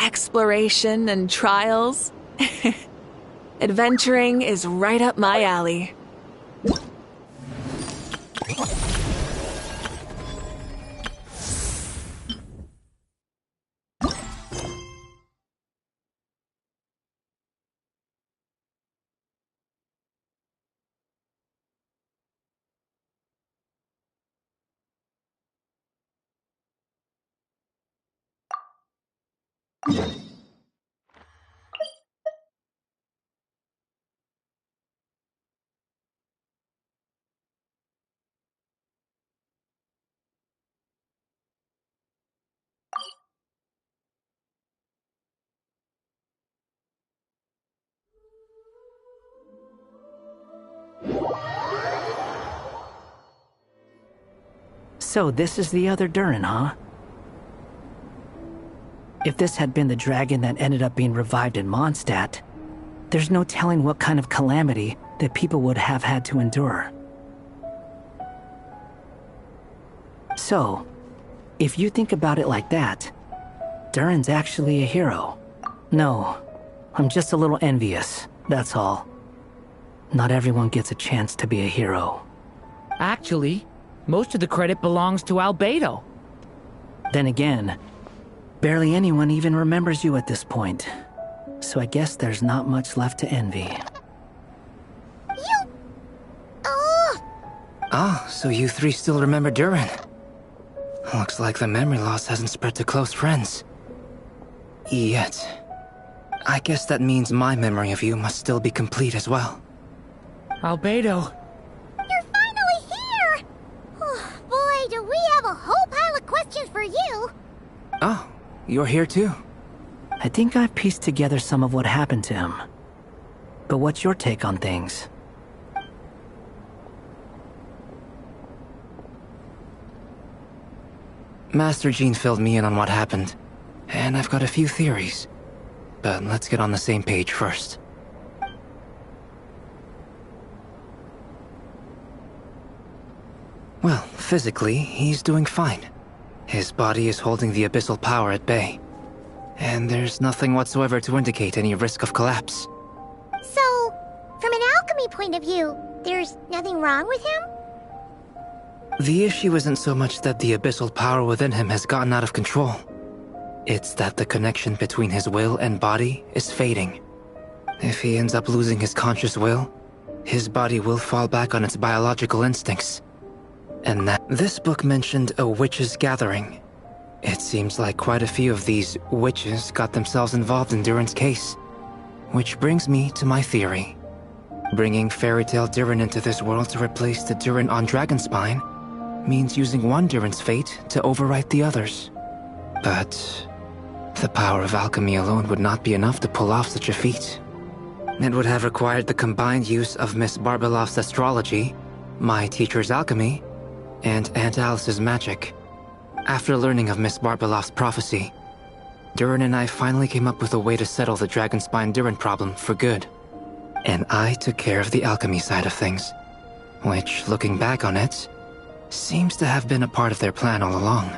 exploration and trials. Adventuring is right up my alley. So this is the other Durin, huh? If this had been the dragon that ended up being revived in Mondstadt, there's no telling what kind of calamity that people would have had to endure. So, if you think about it like that, Durin's actually a hero. No, I'm just a little envious, that's all. Not everyone gets a chance to be a hero. Actually, most of the credit belongs to Albedo. Then again, barely anyone even remembers you at this point. So I guess there's not much left to envy. Ah, so you three still remember Durin. Looks like the memory loss hasn't spread to close friends. Yet. I guess that means my memory of you must still be complete as well. Albedo. You're finally here! Oh, boy, do we have a whole pile of questions for you! Oh, you're here too? I think I've pieced together some of what happened to him. But what's your take on things? Master Jean filled me in on what happened, and I've got a few theories. But let's get on the same page first. Well, physically, he's doing fine. His body is holding the abyssal power at bay. And there's nothing whatsoever to indicate any risk of collapse. So, from an alchemy point of view, there's nothing wrong with him? The issue isn't so much that the abyssal power within him has gotten out of control. It's that the connection between his will and body is fading. If he ends up losing his conscious will, his body will fall back on its biological instincts. And that this book mentioned a witches' gathering. It seems like quite a few of these witches got themselves involved in Durin's case. Which brings me to my theory. Bringing Fairy Tale Durin into this world to replace the Durin on Dragonspine means using one Durin's fate to overwrite the others. But the power of alchemy alone would not be enough to pull off such a feat. It would have required the combined use of Miss Barbeloff's astrology, my teacher's alchemy, and Aunt Alice's magic. After learning of Miss Barbeloff's prophecy, Durin and I finally came up with a way to settle the Dragonspine Durin problem for good. And I took care of the alchemy side of things, which, looking back on it, seems to have been a part of their plan all along.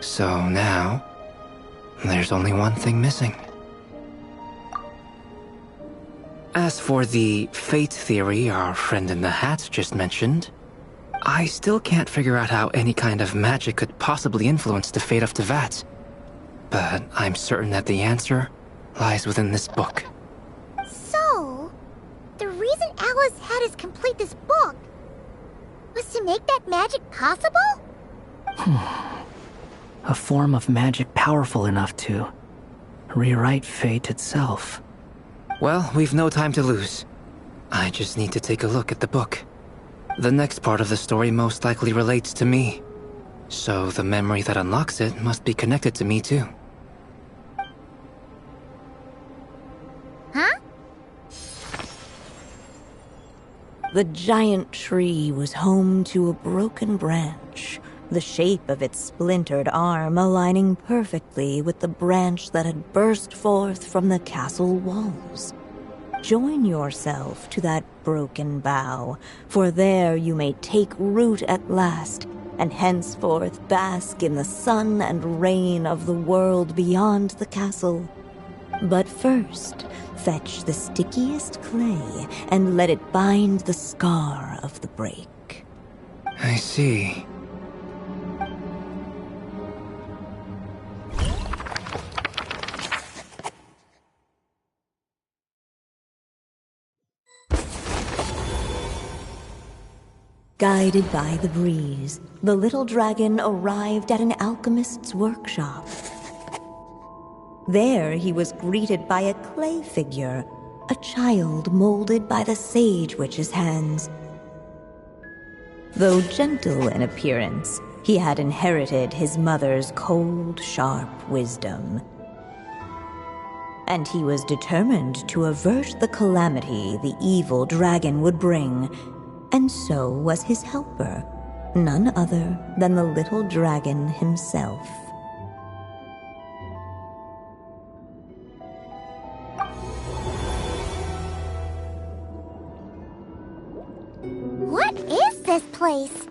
So now, there's only one thing missing. As for the fate theory our friend in the hat just mentioned, I still can't figure out how any kind of magic could possibly influence the fate of Teyvat. But I'm certain that the answer lies within this book. So, the reason Alice had us complete this book was to make that magic possible? A form of magic powerful enough to rewrite fate itself. Well, we've no time to lose. I just need to take a look at the book. The next part of the story most likely relates to me. So the memory that unlocks it must be connected to me too. Huh? The giant tree was home to a broken branch, the shape of its splintered arm aligning perfectly with the branch that had burst forth from the castle walls. Join yourself to that broken bough, for there you may take root at last and henceforth bask in the sun and rain of the world beyond the castle. But first, fetch the stickiest clay and let it bind the scar of the break. I see. Guided by the breeze, the little dragon arrived at an alchemist's workshop. There he was greeted by a clay figure, a child molded by the sage witch's hands. Though gentle in appearance, he had inherited his mother's cold, sharp wisdom. And he was determined to avert the calamity the evil dragon would bring. And so was his helper, none other than the little dragon himself. What is this place?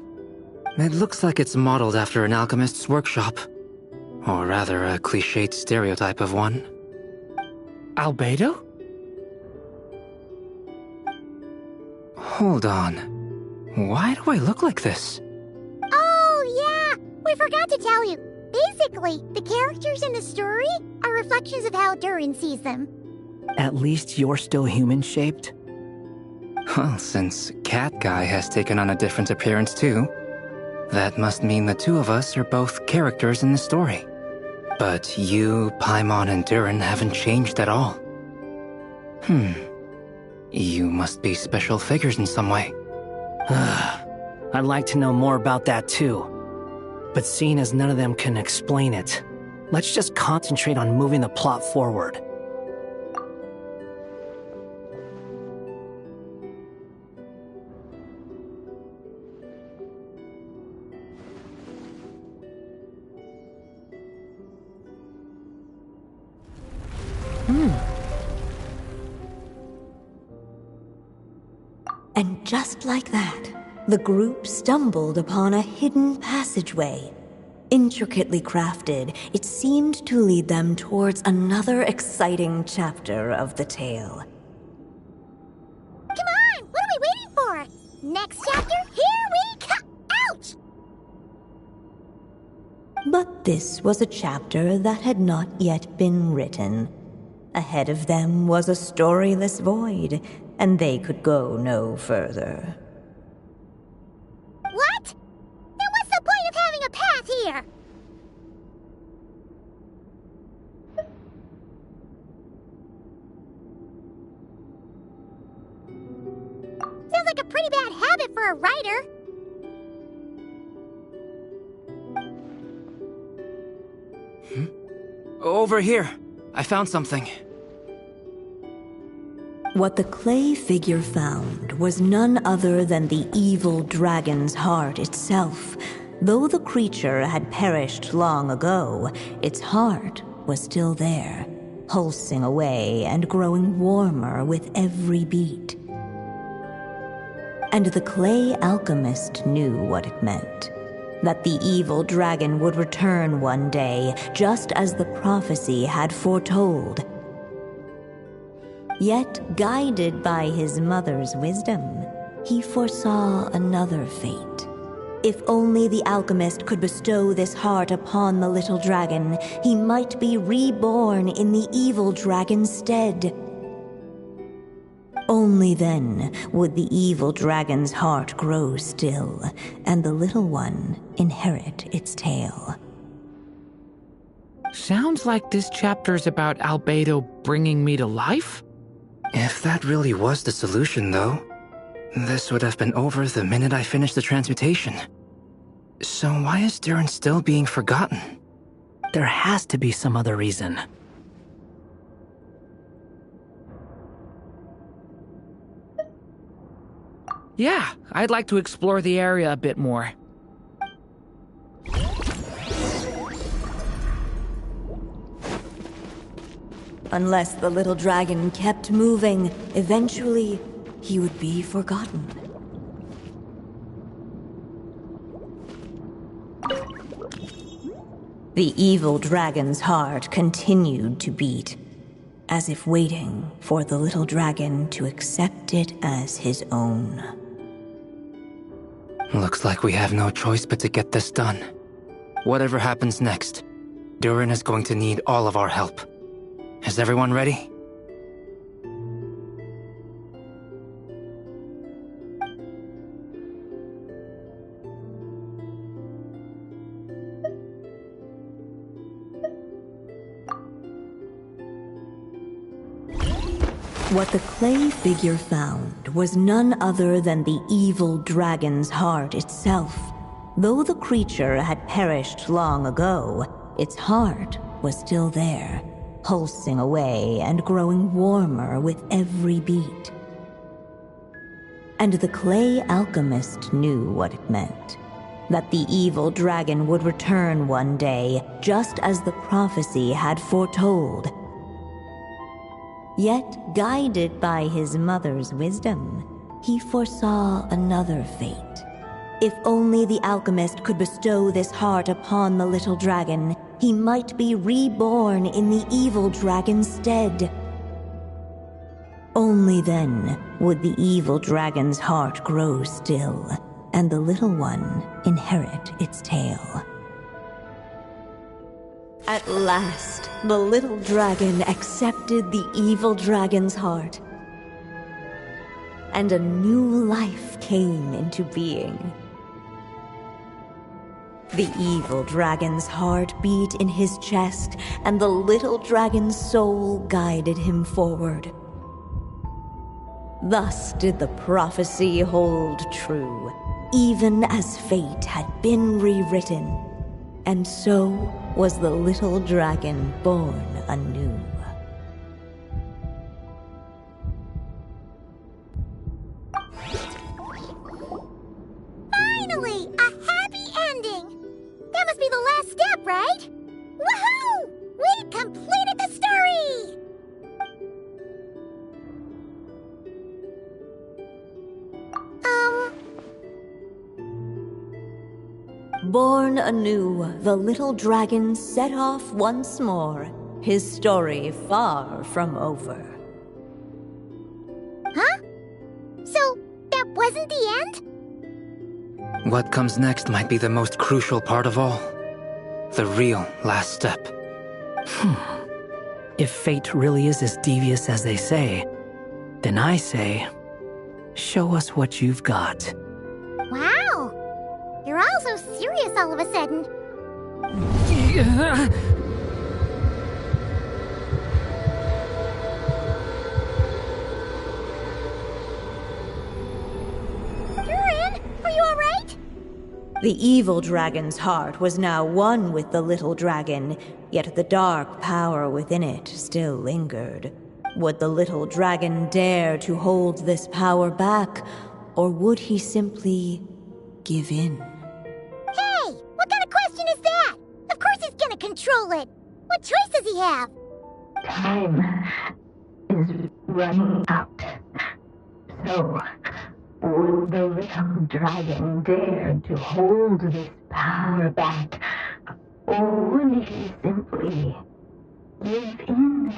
It looks like it's modeled after an alchemist's workshop. Or rather, a cliched stereotype of one. Albedo? Hold on. Why do I look like this? Oh, yeah! We forgot to tell you. Basically, the characters in the story are reflections of how Durin sees them. At least you're still human-shaped? Well, since Cat Guy has taken on a different appearance too, that must mean the two of us are both characters in the story. But you, Paimon, and Durin haven't changed at all. You must be special figures in some way. I'd like to know more about that too. But seeing as none of them can explain it, let's just concentrate on moving the plot forward. And just like that, the group stumbled upon a hidden passageway. Intricately crafted, it seemed to lead them towards another exciting chapter of the tale. Come on! What are we waiting for? Next chapter, here we come! Ouch! But this was a chapter that had not yet been written. Ahead of them was a storyless void, and they could go no further. What? Then what's the point of having a path here? Sounds like a pretty bad habit for a writer. Over here. I found something. What the clay figure found was none other than the evil dragon's heart itself. Though the creature had perished long ago, its heart was still there, pulsing away and growing warmer with every beat. And the clay alchemist knew what it meant. That the evil dragon would return one day, just as the prophecy had foretold. Yet, guided by his mother's wisdom, he foresaw another fate. If only the alchemist could bestow this heart upon the little dragon, he might be reborn in the evil dragon's stead. Only then would the evil dragon's heart grow still, and the little one inherit its tale. Sounds like this chapter's about Albedo bringing me to life? If that really was the solution, though, this would have been over the minute I finished the transmutation. So why is Durin still being forgotten? There has to be some other reason. Yeah, I'd like to explore the area a bit more. Unless the little dragon kept moving, eventually he would be forgotten. The evil dragon's heart continued to beat, as if waiting for the little dragon to accept it as his own. Looks like we have no choice but to get this done. Whatever happens next, Durin is going to need all of our help. Is everyone ready? What the clay figure found was none other than the evil dragon's heart itself. Though the creature had perished long ago, its heart was still there, pulsing away and growing warmer with every beat. And the clay alchemist knew what it meant. That the evil dragon would return one day, just as the prophecy had foretold. Yet, guided by his mother's wisdom, he foresaw another fate. If only the alchemist could bestow this heart upon the little dragon, he might be reborn in the evil dragon's stead. Only then would the evil dragon's heart grow still, and the little one inherit its tale. At last, the little dragon accepted the evil dragon's heart, and a new life came into being. The evil dragon's heart beat in his chest, and the little dragon's soul guided him forward. Thus did the prophecy hold true, even as fate had been rewritten. And so was the little dragon born anew. Finally! A happy ending! That must be the last step, right? Woohoo! We completed the story! Born anew, the little dragon set off once more, his story far from over. Huh? So, that wasn't the end? What comes next might be the most crucial part of all. The real last step. If fate really is as devious as they say, then I say, show us what you've got. Wow! You're all so serious all of a sudden. Durin, are you alright? The evil dragon's heart was now one with the little dragon, yet the dark power within it still lingered. Would the little dragon dare to hold this power back, or would he simply give in? Hey! What kind of question is that? Of course he's gonna control it! What choice does he have? Time is running out. So, would the little dragon dare to hold this power back? Or would he simply give in?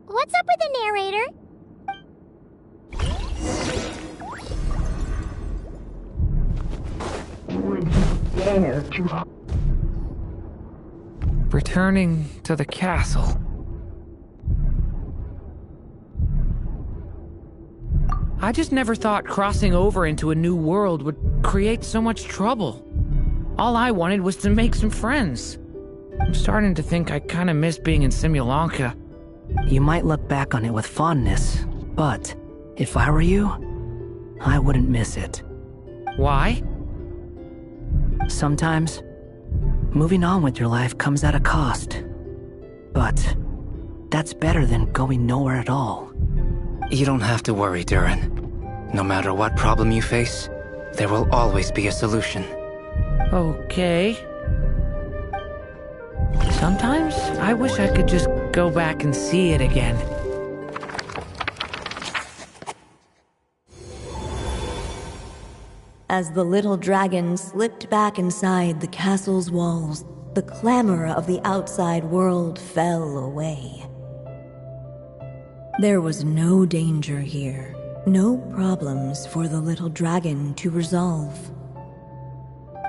What's up with the narrator? Would he dare to... Returning to the castle. I just never thought crossing over into a new world would create so much trouble. All I wanted was to make some friends. I'm starting to think I kind of miss being in Simulanka. You might look back on it with fondness, but if I were you, I wouldn't miss it. Why? Sometimes, moving on with your life comes at a cost. But that's better than going nowhere at all. You don't have to worry, Durin. No matter what problem you face, there will always be a solution. Okay. Sometimes I wish I could just go back and see it again. As the little dragon slipped back inside the castle's walls, the clamor of the outside world fell away. There was no danger here, no problems for the little dragon to resolve.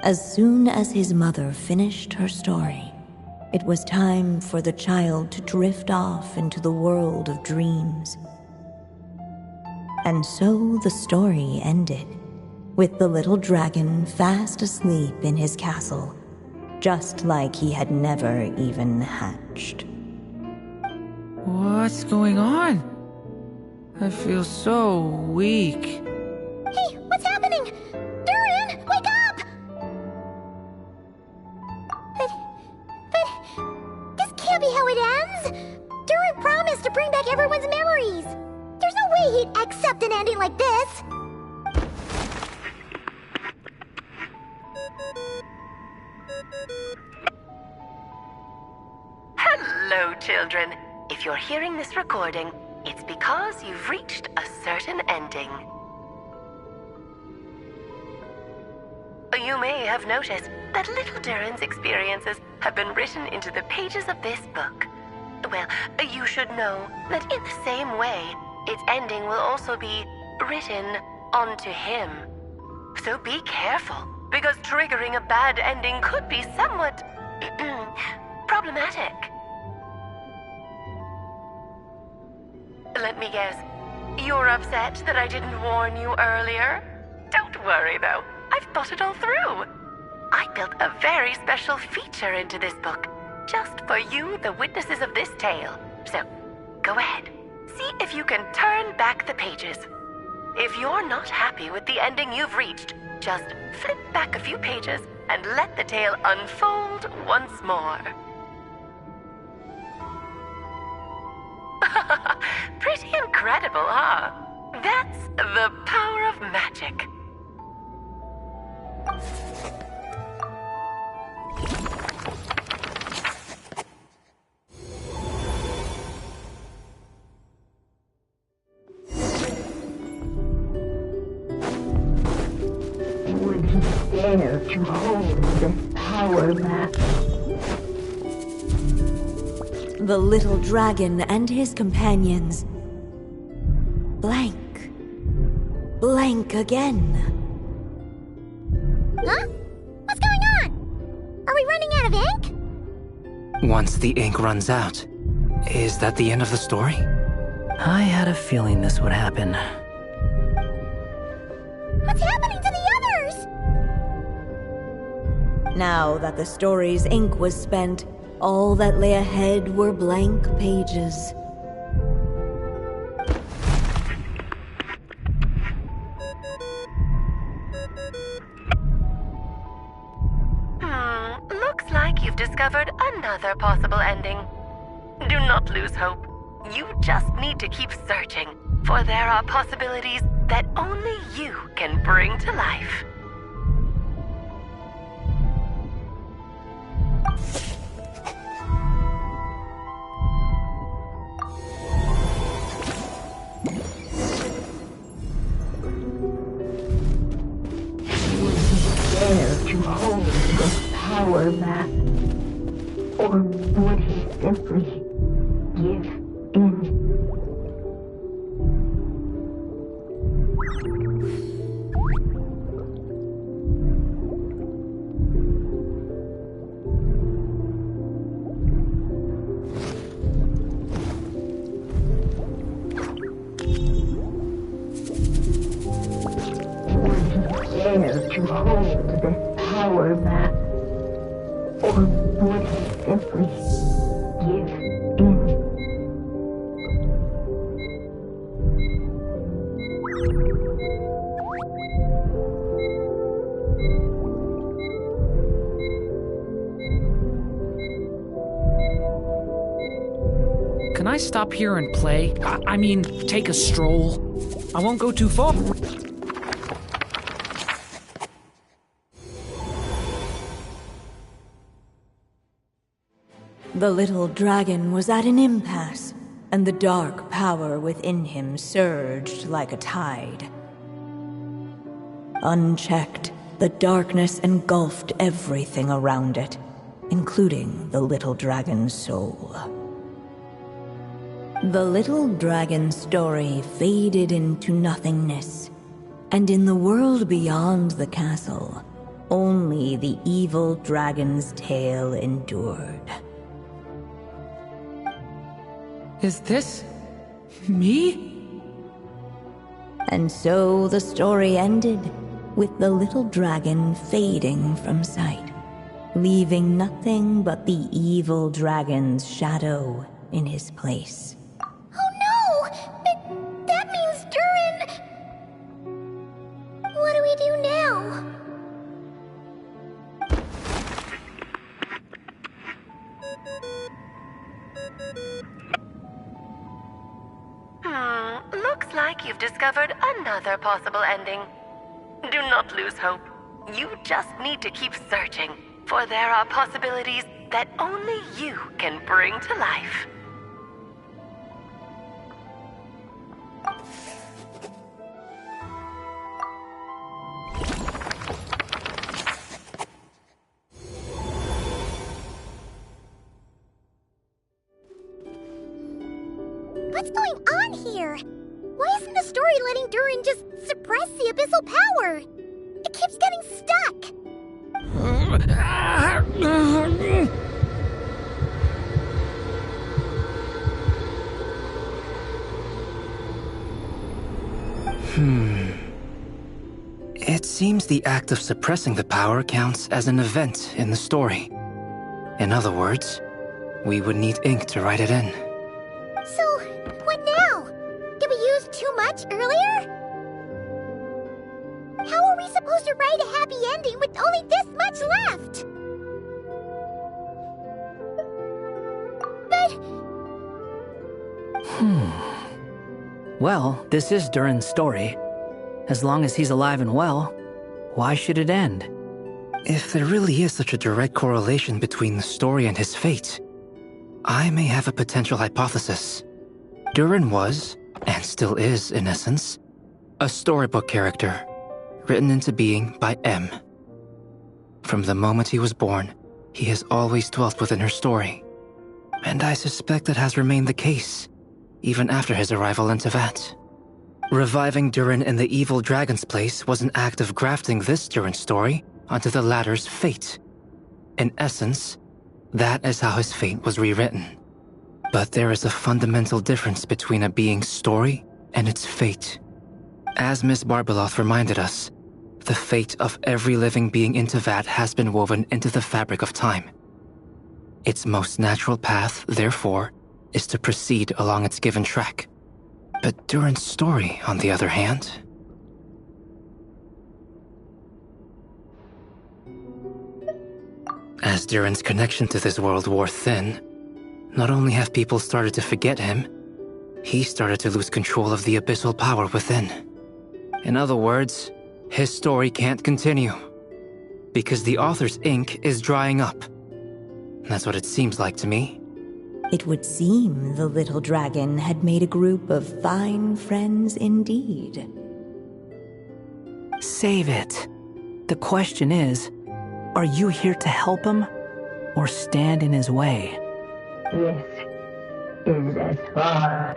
As soon as his mother finished her story, it was time for the child to drift off into the world of dreams. And so the story ended, with the little dragon fast asleep in his castle, just like he had never even hatched. What's going on? I feel so weak. Hey, what's happening? Durin, wake up! But this can't be how it ends. Durin promised to bring back everyone's memories. There's no way he'd accept an ending like this. Hello, children. If you're hearing this recording, it's because you've reached a certain ending. You may have noticed that little Durin's experiences have been written into the pages of this book. Well, you should know that in the same way, its ending will also be written onto him. So be careful, because triggering a bad ending could be somewhat problematic. Let me guess, you're upset that I didn't warn you earlier? Don't worry though, I've thought it all through. I built a very special feature into this book, just for you, the witnesses of this tale. So, go ahead, see if you can turn back the pages. If you're not happy with the ending you've reached, just flip back a few pages and let the tale unfold once more. Pretty incredible, huh? That's the power of magic. Would he dare to hold this power back? The little dragon and his companions blank. Blank again. Huh? What's going on? Are we running out of ink? Once the ink runs out, is that the end of the story? I had a feeling this would happen. What's happening to the others? Now that the story's ink was spent, all that lay ahead were blank pages. Looks like you've discovered another possible ending. Do not lose hope. You just need to keep searching, for there are possibilities that only you can bring to life. Dare to hold this power back? Or would he simply give in? Dare to hold this power back? Or would he simply give in? Can I stop here and play? I mean, take a stroll. I won't go too far. The little dragon was at an impasse, and the dark power within him surged like a tide. unchecked, the darkness engulfed everything around it, including the little dragon's soul. The little dragon's story faded into nothingness, and in the world beyond the castle, only the evil dragon's tale endured. Is this me? And so the story ended, with the little dragon fading from sight, leaving nothing but the evil dragon's shadow in his place. Oh no! That means Durin... What do we do now? Looks like you've discovered another possible ending. Do not lose hope. You just need to keep searching, for there are possibilities that only you can bring to life. What's going on here? Why isn't the story letting Durin just suppress the abyssal power? It keeps getting stuck. It seems the act of suppressing the power counts as an event in the story. In other words, we would need ink to write it in. So, what now? Did we use too much earlier? How are we supposed to write a happy ending with only this much left? But... Well, this is Durin's story. As long as he's alive and well, why should it end? If there really is such a direct correlation between the story and his fate, I may have a potential hypothesis. Durin was, and still is in essence, a storybook character, written into being by M. From the moment he was born, he has always dwelt within her story. And I suspect that has remained the case, even after his arrival in Tevat. Reviving Durin in the evil dragon's place was an act of grafting this Durin story onto the latter's fate. In essence, that is how his fate was rewritten. But there is a fundamental difference between a being's story and its fate. As Miss Barbeloth reminded us, the fate of every living being in Tevat has been woven into the fabric of time. Its most natural path, therefore, is to proceed along its given track. But Durin's story, on the other hand... As Durin's connection to this world wore thin, not only have people started to forget him, he started to lose control of the abyssal power within. In other words, his story can't continue, because the author's ink is drying up. That's what it seems like to me. It would seem the little dragon had made a group of fine friends indeed. Save it. The question is, are you here to help him, or stand in his way? This is as far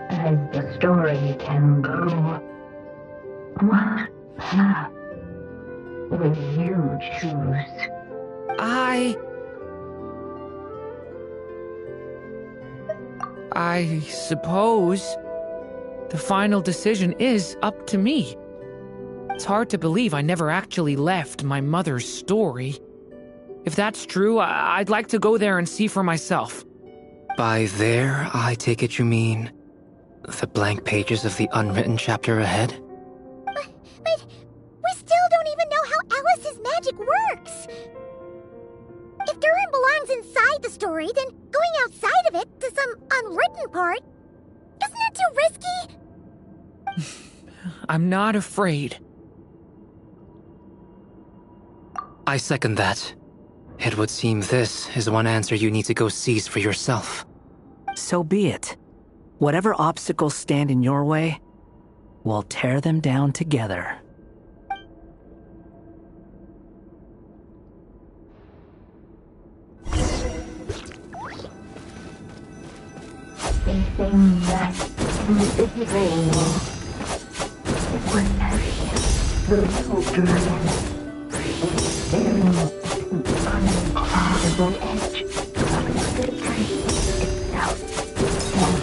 as the story can go. What path will you choose? I suppose the final decision is up to me. It's hard to believe I never actually left my mother's story. If that's true, I'd like to go there and see for myself. By there, I take it you mean the blank pages of the unwritten chapter ahead? But we still don't even know how Alice's magic works. If Durin belongs inside the story, then going outside of it to some unwritten part, isn't that too risky? I'm not afraid. I second that. It would seem this is one answer you need to go seize for yourself. So be it. Whatever obstacles stand in your way, we'll tear them down together. everything that is available. When the little dragon was staring at the uncrossable edge of the tree itself, and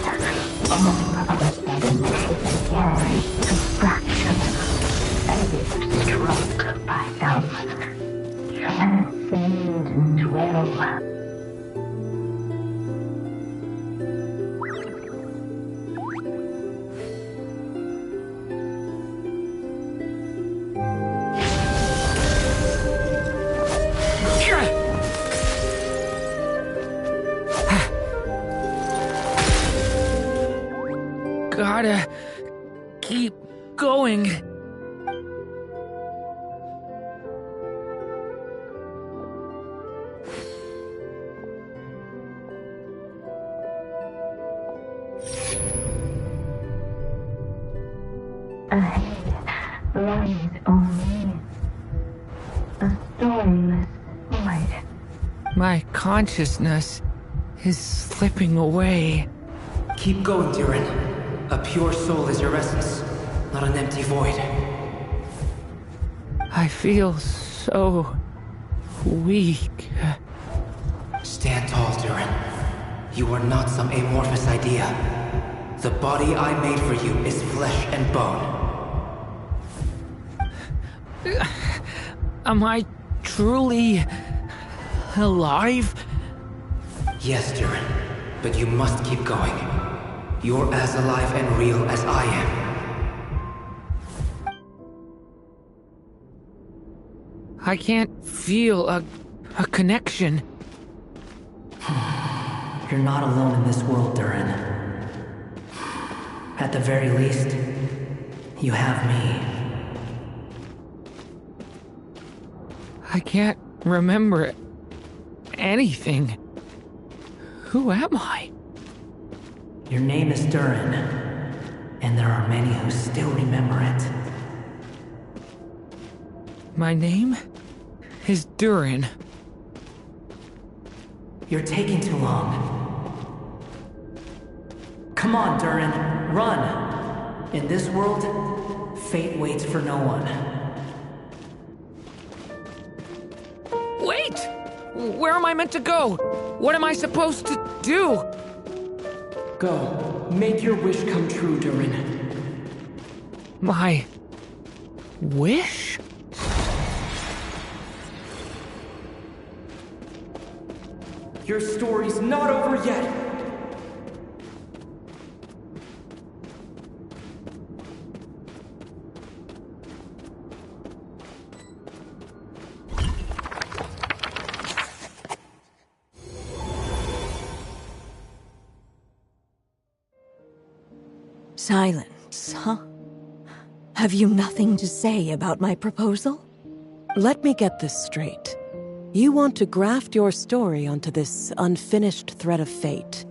all of a sudden it began to fracture as if struck by some transcendent will. Gotta keep going. Ahead lies only a storyless void. My consciousness is slipping away. Keep going, Durin. A pure soul is your essence, not an empty void. I feel so weak. Stand tall, Durin. You are not some amorphous idea. The body I made for you is flesh and bone. Am I truly alive? Yes, Durin, but you must keep going. You're as alive and real as I am. I can't feel a connection. You're not alone in this world, Durin. At the very least, you have me. I can't remember anything. Who am I? Your name is Durin, and there are many who still remember it. My name is Durin. You're taking too long. Come on, Durin, run! In this world, fate waits for no one. Wait! Where am I meant to go? What am I supposed to do? Go. Make your wish come true, Durin. My wish? Your story's not over yet! Silence, huh? Have you nothing to say about my proposal? Let me get this straight. You want to graft your story onto this unfinished thread of fate,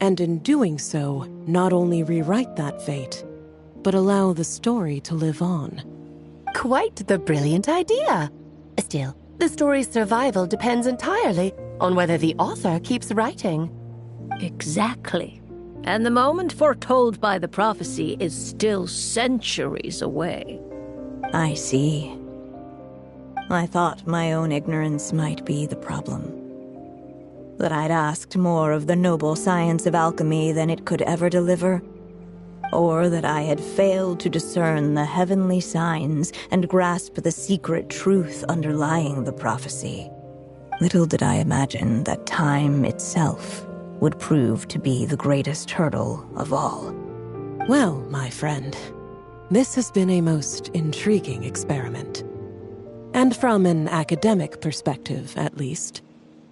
and in doing so, not only rewrite that fate, but allow the story to live on. Quite the brilliant idea. Still, the story's survival depends entirely on whether the author keeps writing. Exactly. And the moment foretold by the prophecy is still centuries away. I see. I thought my own ignorance might be the problem. That I'd asked more of the noble science of alchemy than it could ever deliver. Or that I had failed to discern the heavenly signs and grasp the secret truth underlying the prophecy. Little did I imagine that time itself would prove to be the greatest hurdle of all. Well, my friend, this has been a most intriguing experiment. And from an academic perspective, at least,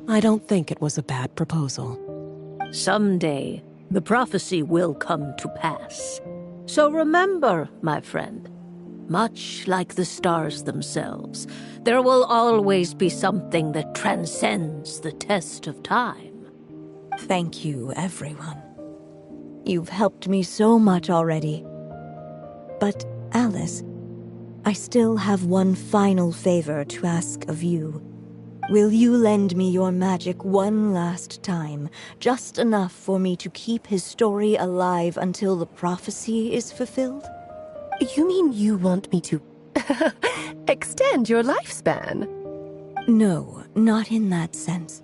I don't think it was a bad proposal. Someday, the prophecy will come to pass. So remember, my friend, much like the stars themselves, there will always be something that transcends the test of time. Thank you, everyone. You've helped me so much already. But, Alice, I still have one final favor to ask of you. Will you lend me your magic one last time, just enough for me to keep his story alive until the prophecy is fulfilled? You mean you want me to extend your lifespan? No, not in that sense.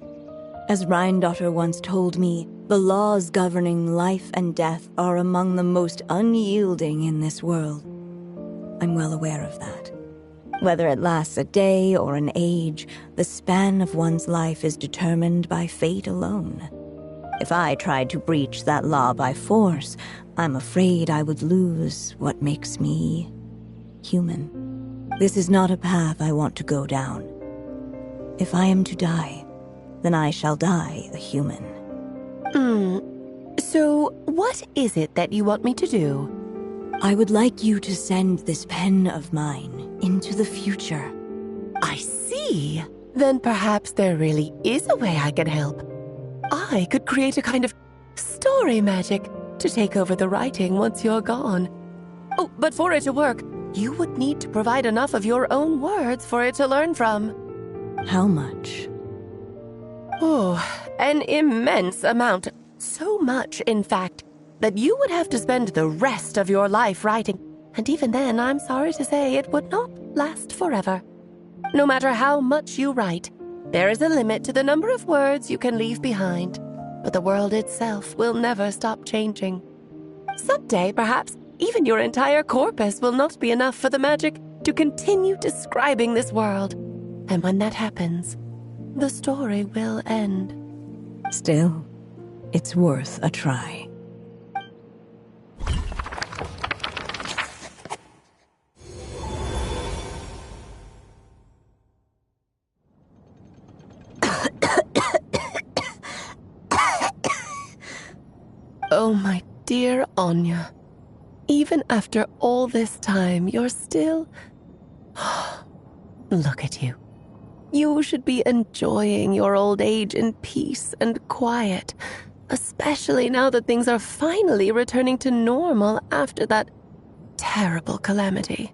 As Rheindotter once told me, the laws governing life and death are among the most unyielding in this world. I'm well aware of that. Whether it lasts a day or an age, the span of one's life is determined by fate alone. If I tried to breach that law by force, I'm afraid I would lose what makes me human. This is not a path I want to go down. If I am to die, then I shall die a human. So what is it that you want me to do? I would like you to send this pen of mine into the future. I see. Then perhaps there really is a way I can help. I could create a kind of story magic to take over the writing once you're gone. Oh, but for it to work, you would need to provide enough of your own words for it to learn from. How much? Oh, an immense amount. So much, in fact, that you would have to spend the rest of your life writing, and even then, I'm sorry to say, it would not last forever. No matter how much you write, there is a limit to the number of words you can leave behind, but the world itself will never stop changing. Someday, perhaps, even your entire corpus will not be enough for the magic to continue describing this world. And when that happens, the story will end. Still, it's worth a try. Oh, my dear Anya. Even after all this time, you're still... Look at you. You should be enjoying your old age in peace and quiet, especially now that things are finally returning to normal after that terrible calamity.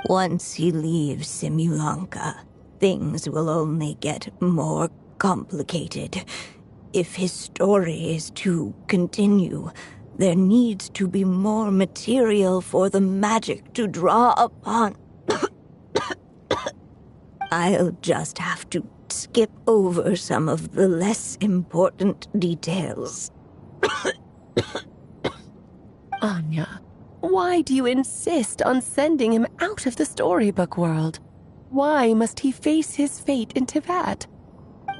Once he leaves Simulanka, things will only get more complicated. If his story is to continue, there needs to be more material for the magic to draw upon. I'll just have to skip over some of the less important details. Anya, why do you insist on sending him out of the storybook world? Why must he face his fate in Tivat?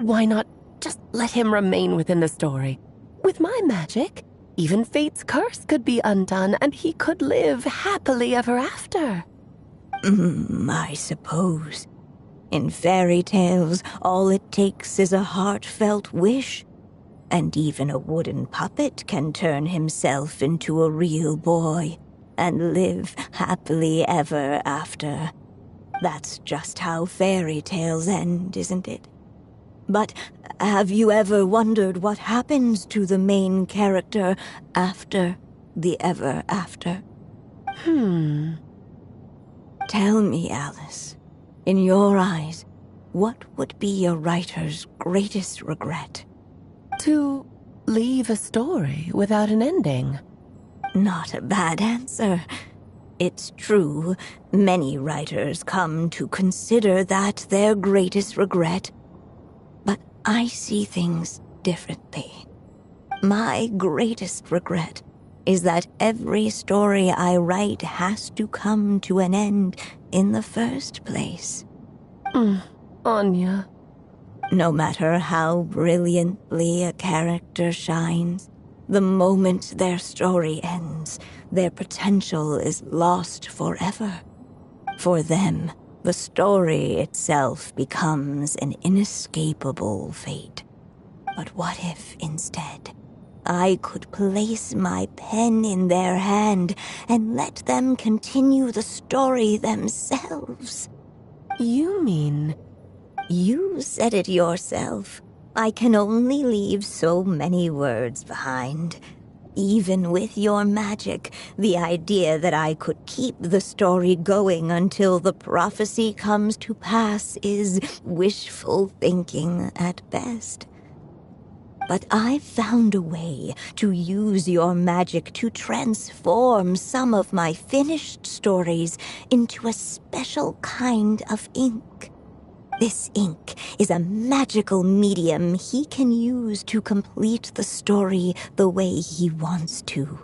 Why not just let him remain within the story? With my magic, even fate's curse could be undone and he could live happily ever after. I suppose. In fairy tales, all it takes is a heartfelt wish. And even a wooden puppet can turn himself into a real boy and live happily ever after. That's just how fairy tales end, isn't it? But have you ever wondered what happens to the main character after the ever after? Tell me, Alice, in your eyes, what would be a writer's greatest regret? To leave a story without an ending. Not a bad answer. It's true, many writers come to consider that their greatest regret. But I see things differently. My greatest regret is that every story I write has to come to an end in the first place. Anya. No matter how brilliantly a character shines, the moment their story ends, their potential is lost forever. For them, the story itself becomes an inescapable fate. But what if, instead, I could place my pen in their hand and let them continue the story themselves? You mean... You said it yourself. I can only leave so many words behind. Even with your magic, the idea that I could keep the story going until the prophecy comes to pass is wishful thinking at best. But I've found a way to use your magic to transform some of my finished stories into a special kind of ink. This ink is a magical medium he can use to complete the story the way he wants to.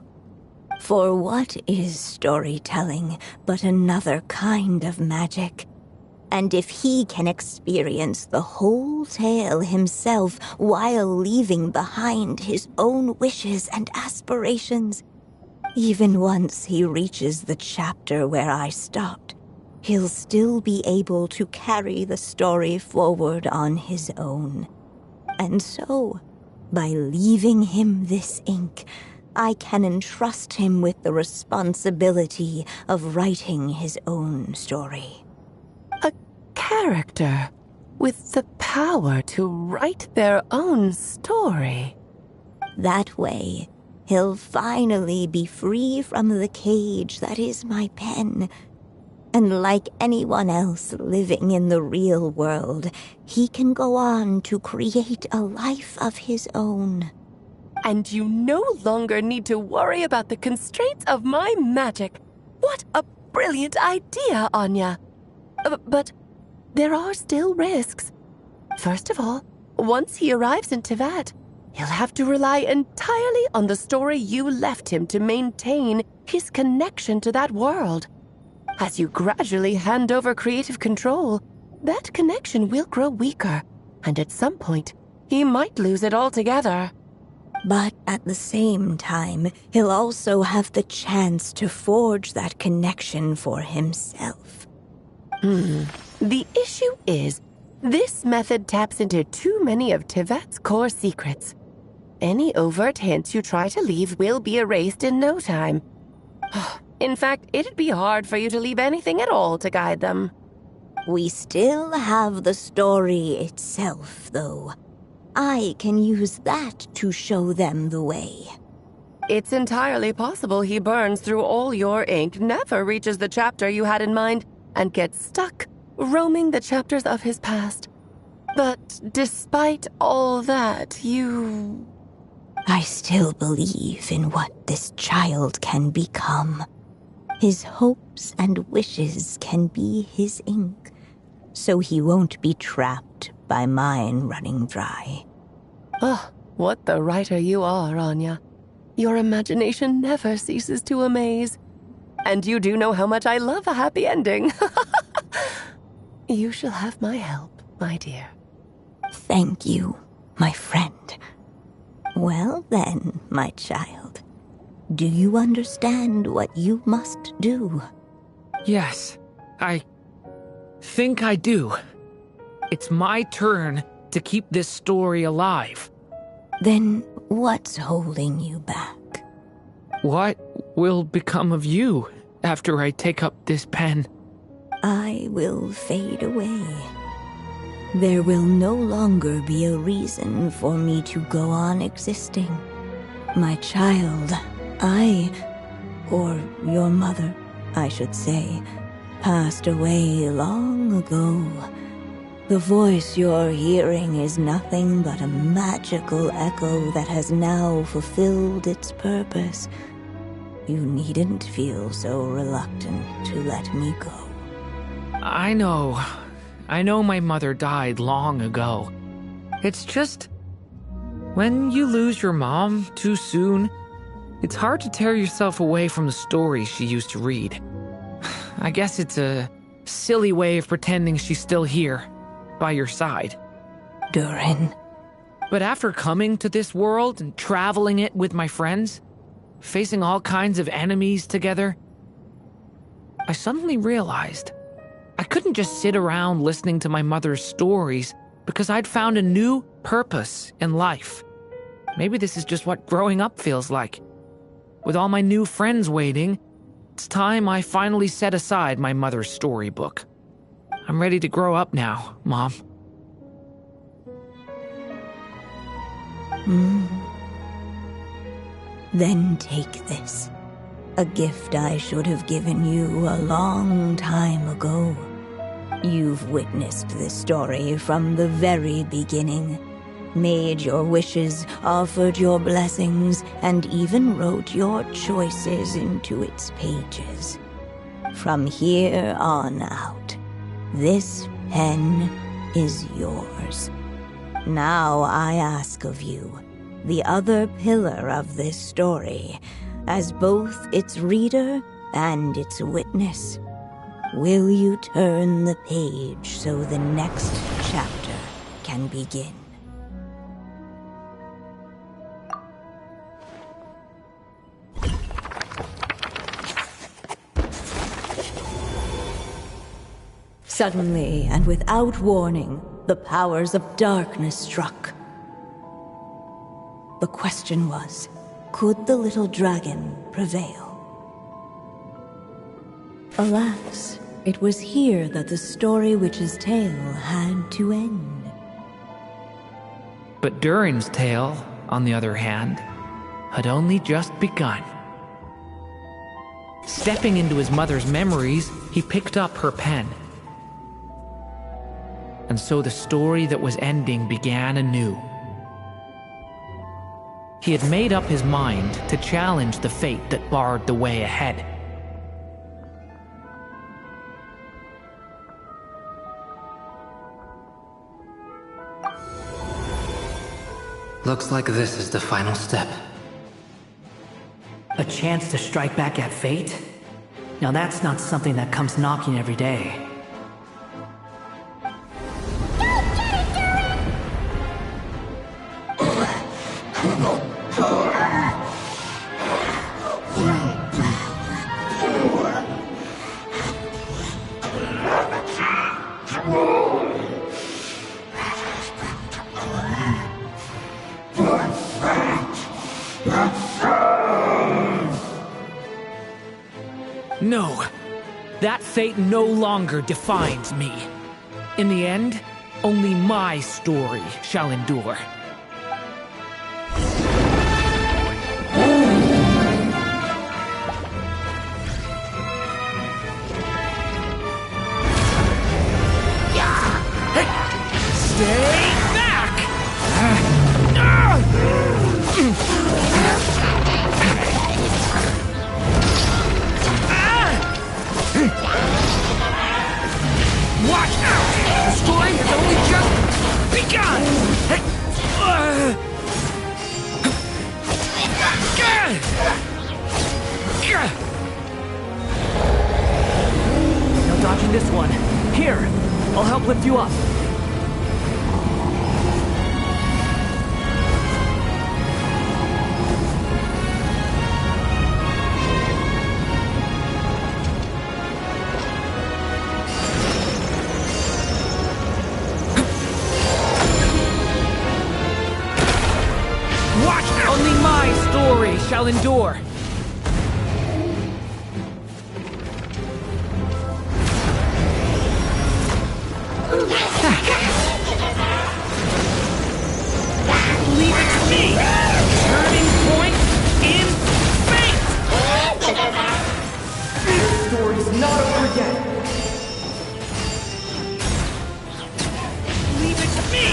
For what is storytelling but another kind of magic? And if he can experience the whole tale himself while leaving behind his own wishes and aspirations, even once he reaches the chapter where I stopped, he'll still be able to carry the story forward on his own. And so, by leaving him this ink, I can entrust him with the responsibility of writing his own story. A character with the power to write their own story. That way, he'll finally be free from the cage that is my pen. And like anyone else living in the real world, he can go on to create a life of his own. And you no longer need to worry about the constraints of my magic. What a brilliant idea, Anya. But there are still risks. First of all, once he arrives in Teyvat, he'll have to rely entirely on the story you left him to maintain his connection to that world. As you gradually hand over creative control, that connection will grow weaker, and at some point, he might lose it altogether. But at the same time, he'll also have the chance to forge that connection for himself. The issue is, this method taps into too many of Teyvat's core secrets. Any overt hints you try to leave will be erased in no time. In fact, it'd be hard for you to leave anything at all to guide them. We still have the story itself, though. I can use that to show them the way. It's entirely possible he burns through all your ink, never reaches the chapter you had in mind, and gets stuck, roaming the chapters of his past. But despite all that, I still believe in what this child can become. His hopes and wishes can be his ink, so he won't be trapped by mine running dry. Oh, what the writer you are, Anya. Your imagination never ceases to amaze. And you do know how much I love a happy ending. You shall have my help, my dear. Thank you, my friend. Well then, my child, do you understand what you must do? Yes, I think I do. It's my turn to keep this story alive. Then what's holding you back? What will become of you after I take up this pen? I will fade away. There will no longer be a reason for me to go on existing. My child, or your mother, I should say, passed away long ago. The voice you're hearing is nothing but a magical echo that has now fulfilled its purpose. You needn't feel so reluctant to let me go. I know my mother died long ago. It's just, when you lose your mom too soon, it's hard to tear yourself away from the stories she used to read. I guess it's a silly way of pretending she's still here, by your side. Durin. But after coming to this world and traveling it with my friends, facing all kinds of enemies together, I suddenly realized I couldn't just sit around listening to my mother's stories because I'd found a new purpose in life. Maybe this is just what growing up feels like. With all my new friends waiting, it's time I finally set aside my mother's storybook. I'm ready to grow up now, Mom. Then take this. A gift I should have given you a long time ago. You've witnessed this story from the very beginning. Made your wishes, offered your blessings, and even wrote your choices into its pages. From here on out, this pen is yours. Now I ask of you, the other pillar of this story, as both its reader and its witness, will you turn the page so the next chapter can begin? Suddenly, and without warning, the powers of darkness struck. The question was, could the little dragon prevail? Alas, it was here that the story witch's tale had to end. But Durin's tale, on the other hand, had only just begun. Stepping into his mother's memories, he picked up her pen. And so the story that was ending began anew. He had made up his mind to challenge the fate that barred the way ahead. Looks like this is the final step. A chance to strike back at fate? Now that's not something that comes knocking every day. No, that fate no longer defines me. In the end, only my story shall endure. Stay back! Watch out! The story has only just begun! No dodging this one. Here, I'll help lift you up. Watch out! Only my story shall endure. Leave it to me! Turning point in fate! This story's not over yet. Leave it to me!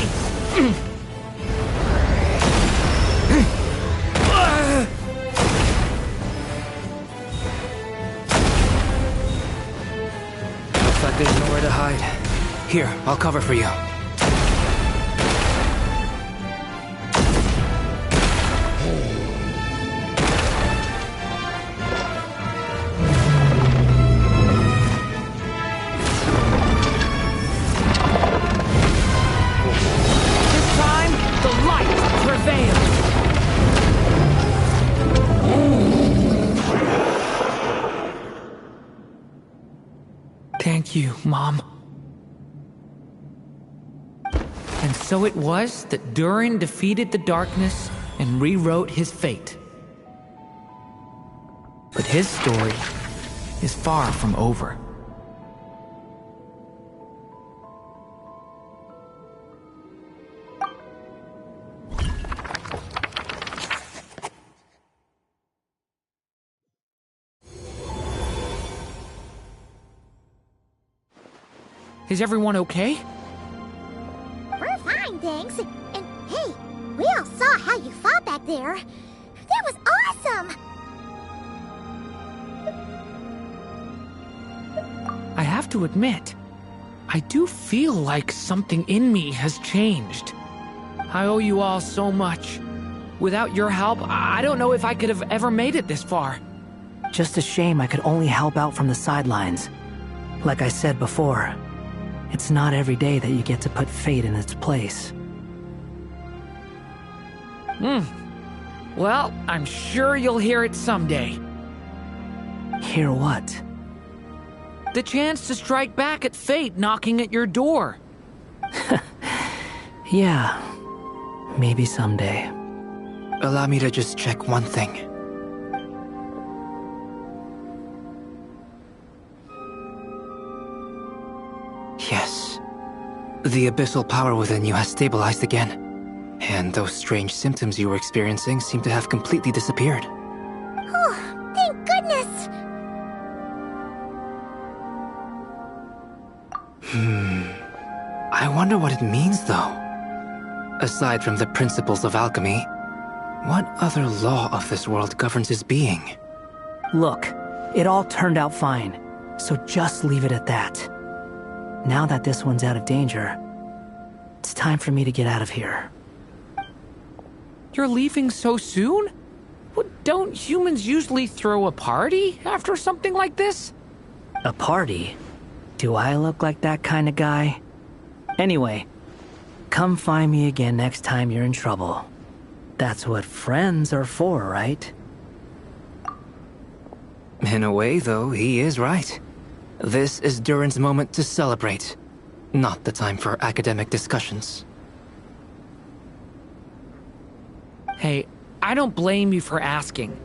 Looks like there's nowhere to hide. Here, I'll cover for you. This time, the light prevails! Thank you, Mom. And so it was that Durin defeated the darkness and rewrote his fate. But his story is far from over. Is everyone okay? We're fine, thanks. And hey, we all saw how you fought back there. That was awesome! I have to admit, I do feel like something in me has changed. I owe you all so much. Without your help, I don't know if I could have ever made it this far. Just a shame I could only help out from the sidelines. Like I said before, it's not every day that you get to put fate in its place. Well, I'm sure you'll hear it someday. Hear what? The chance to strike back at fate knocking at your door. Yeah, maybe someday. Allow me to just check one thing. Yes. The abyssal power within you has stabilized again. And those strange symptoms you were experiencing seem to have completely disappeared. Oh, thank goodness! I wonder what it means, though. Aside from the principles of alchemy, what other law of this world governs his being? Look, it all turned out fine, so just leave it at that. Now that this one's out of danger, it's time for me to get out of here. You're leaving so soon? Don't humans usually throw a party after something like this? A party? Do I look like that kind of guy? Anyway, come find me again next time you're in trouble. That's what friends are for, right? In a way, though, he is right. This is Durin's moment to celebrate, not the time for academic discussions. Hey, I don't blame you for asking.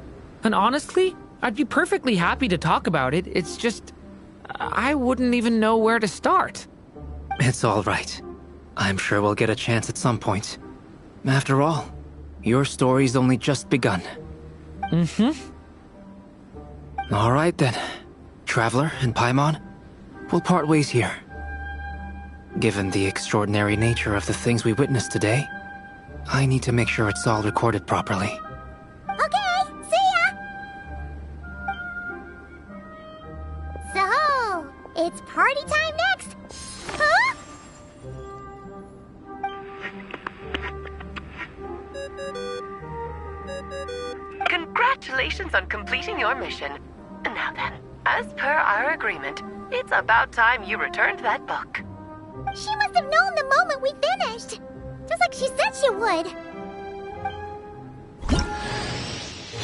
And honestly, I'd be perfectly happy to talk about it. It's just, I wouldn't even know where to start. It's all right. I'm sure we'll get a chance at some point. After all, your story's only just begun. All right then. Traveler and Paimon, we'll part ways here. Given the extraordinary nature of the things we witnessed today, I need to make sure it's all recorded properly. Okay, see ya! So, it's party time next? Huh? Congratulations on completing your mission. Now then, as per our agreement, it's about time you returned that book. She must have known the moment we finished. Just like she said she would.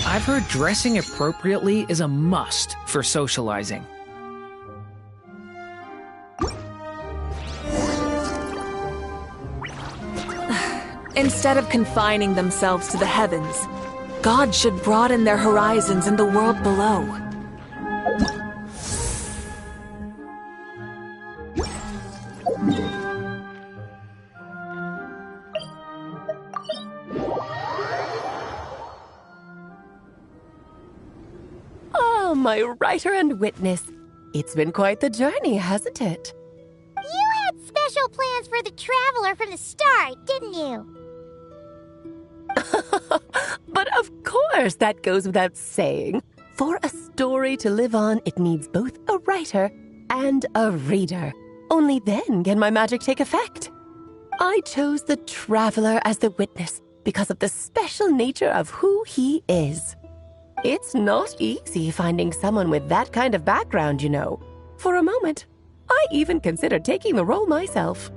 I've heard dressing appropriately is a must for socializing. Instead of confining themselves to the heavens, God should broaden their horizons in the world below. Oh, my writer and witness. It's been quite the journey, hasn't it? You had special plans for the Traveler from the start, didn't you? But of course, that goes without saying. For a story to live on, it needs both a writer and a reader. Only then can my magic take effect. I chose the Traveler as the witness because of the special nature of who he is. It's not easy finding someone with that kind of background, you know. For a moment, I even considered taking the role myself.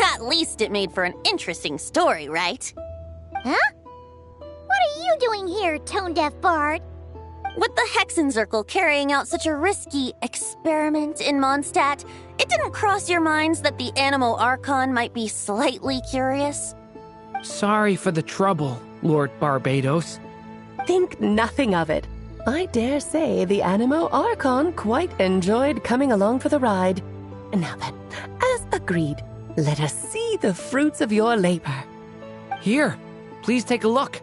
At least it made for an interesting story, right? Huh? What are you doing here, tone-deaf bard? With the Hexenzirkel carrying out such a risky experiment in Mondstadt, it didn't cross your minds that the Animo Archon might be slightly curious? Sorry for the trouble, Lord Barbados. Think nothing of it. I dare say the Animo Archon quite enjoyed coming along for the ride. Now then, as agreed, let us see the fruits of your labor. Here, please take a look.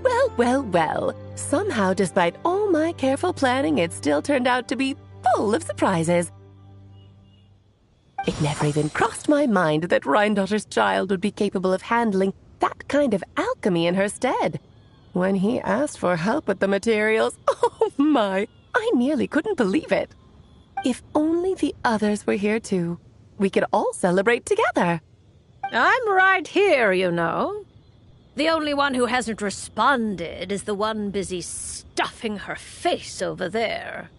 Well, well, well. Somehow, despite all my careful planning, it still turned out to be full of surprises. It never even crossed my mind that Rheindatter's child would be capable of handling that kind of alchemy in her stead. When he asked for help with the materials, oh my, I nearly couldn't believe it. If only the others were here too, we could all celebrate together. I'm right here, you know. The only one who hasn't responded is the one busy stuffing her face over there.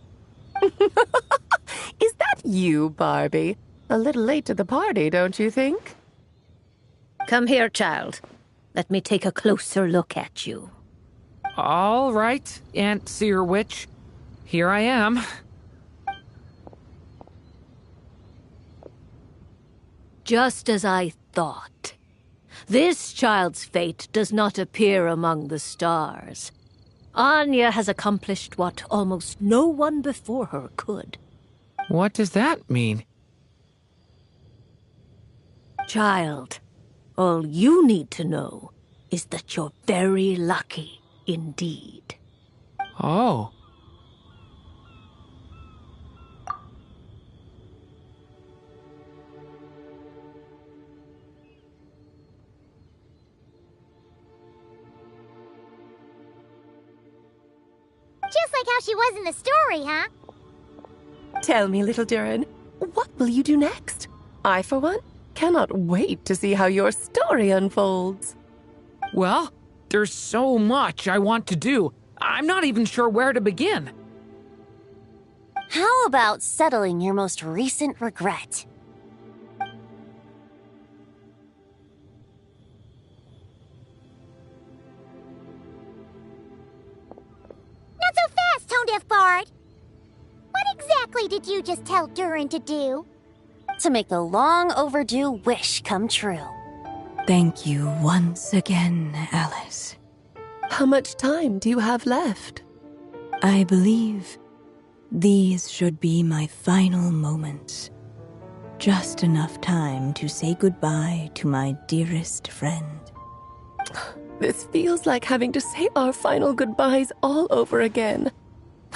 Is that you, Barbie? A little late to the party, don't you think? Come here, child. Let me take a closer look at you. All right, Aunt Seer Witch. Here I am. Just as I thought. This child's fate does not appear among the stars. Anya has accomplished what almost no one before her could. What does that mean? Child, all you need to know is that you're very lucky indeed. Oh. Just like how she was in the story, huh? Tell me, little Durin, what will you do next? I, for one, cannot wait to see how your story unfolds. Well, there's so much I want to do. I'm not even sure where to begin. How about settling your most recent regret? Not so fast, Tone Deaf Bard! What exactly did you just tell Durin to do? To make the long overdue wish come true. Thank you once again, Alice. How much time do you have left? I believe these should be my final moments. Just enough time to say goodbye to my dearest friend. This feels like having to say our final goodbyes all over again.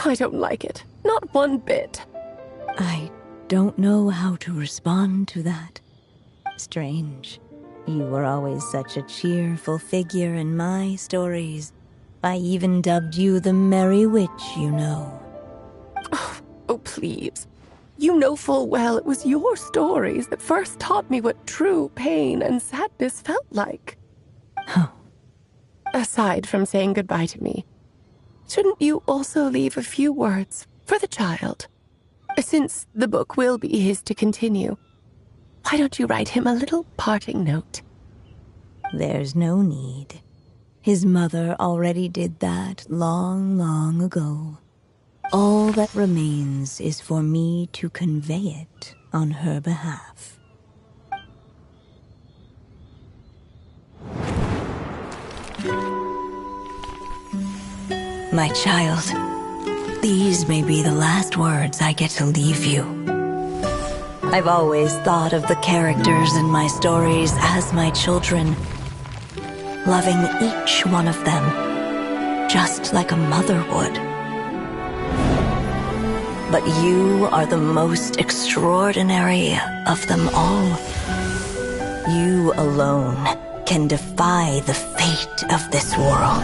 I don't like it. Not one bit. I don't know how to respond to that. Strange. You were always such a cheerful figure in my stories. I even dubbed you the Merry Witch, you know. Oh, please. You know full well it was your stories that first taught me what true pain and sadness felt like. Oh. Aside from saying goodbye to me, shouldn't you also leave a few words for the child? Since the book will be his to continue, why don't you write him a little parting note? There's no need. His mother already did that long, long ago. All that remains is for me to convey it on her behalf. My child, these may be the last words I get to leave you. I've always thought of the characters in my stories as my children, loving each one of them, just like a mother would. But you are the most extraordinary of them all. You alone can defy the fate of this world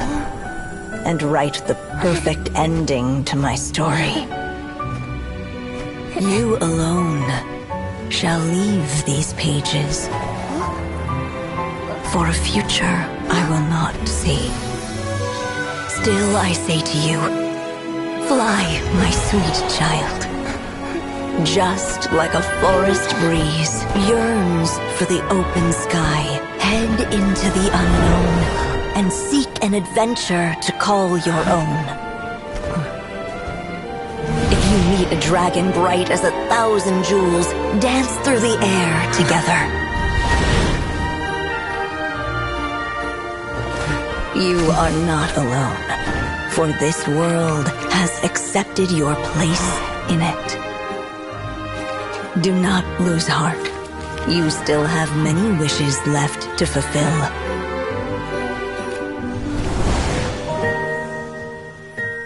and write the perfect ending to my story. You alone shall leave these pages for a future I will not see. Still I say to you, fly, my sweet child. Just like a forest breeze yearns for the open sky, head into the unknown and seek an adventure to call your own. If you meet a dragon bright as 1,000 jewels, dance through the air together. You are not alone, for this world has accepted your place in it. Do not lose heart. You still have many wishes left to fulfill.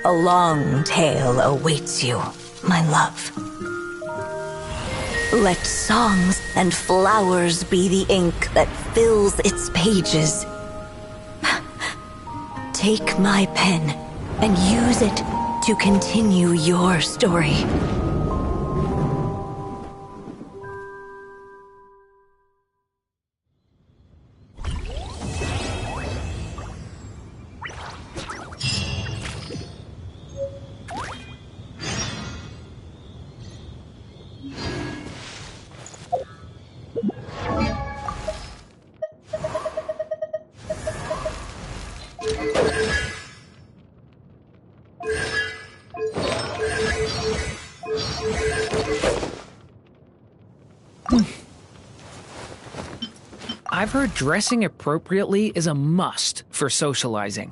A long tale awaits you, my love. Let songs and flowers be the ink that fills its pages. Take my pen and use it to continue your story. I've heard dressing appropriately is a must for socializing.